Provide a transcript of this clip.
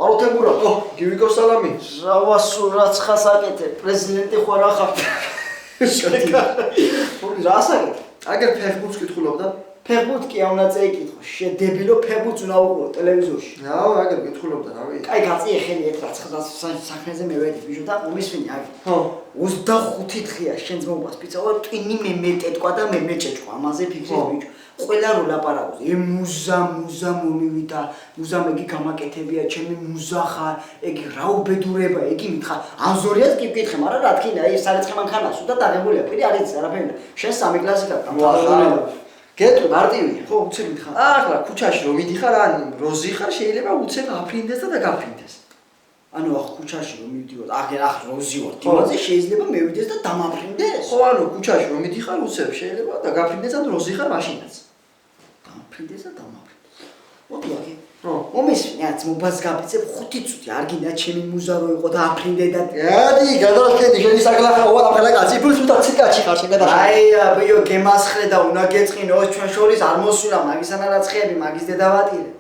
აროთებურა. გივიკო სალამი. რავასულ რაც ხასაკეთე, პრეზიდენტი ხარ ახარ. ორი რა ასაკეთე? აგერ ფეხბურთს კითხულობდა. ფეხბურთი კი არ უნდა წეიკითხო. შედებილო ფეხბურთს უნდა უყურო ტელევიზორში. რაო, აგერ კითხულობდა, რავი. კაი გაწიე ხელი ერთ რაც საქმეზე მე ვედი ბიჭო და მომისვენი აგერ. 25 დღეა შენ ძმობას პიცაო ტვინი მე მეტეთქვა და მე მეჭეჭქვა ამაზე ფიქრობ ბიჭო. ყველა რო ლაპარაკობს, მუზა მომივიდა, მუზა მეგი გამაკეთებია, ჩემი მუზა ხარ, ეგი რა უბედურება, ეგი მითხარ. ანზორიას კი ვკითხე, მაგრამ რა თქინა, აი სარეცხე მანქანასო და დაღებულია, პირი არის არაფერი. შენ 3 კლასი გაქვს. გეტყვი მარტივია. ხო, უცებ მითხარ. ახლა ქუჩაში რომ მიდიხარ, ან როზი ხარ, შეიძლება უცებ აფრინდეს და დაგაფრინდეს. ანუ ახ ქუჩაში რომ მივდივარ, აგერ ახ როზი ვარ, დიმაზე შეიძლება მევიდეს და დამაფრინდეს. ხო, ანუ ქუჩაში რომ მიდიხარ, უცებ შეიძლება დაგაფრინდეს ან როზი ხარ მაშინაც. დამაფრინდეს და დამაფრინდეს. მოდი აგე. მომისვენი აც მობას გაფიცებ 5 წუთი არ გინდა ჩემი მუზა რო იყო და აფრინდე და გადი, გადავხედი, შენი საკლახა ვარ, ახლა კაცი ფულს უნდა ციკაჩი ხარ შენ გადაშა. აია, ბიო გემასხრე და უნდა გეწყინო, ჩვენ შორის არ მოსულა მაგის ანარაცხეები, მაგის დედავატირე.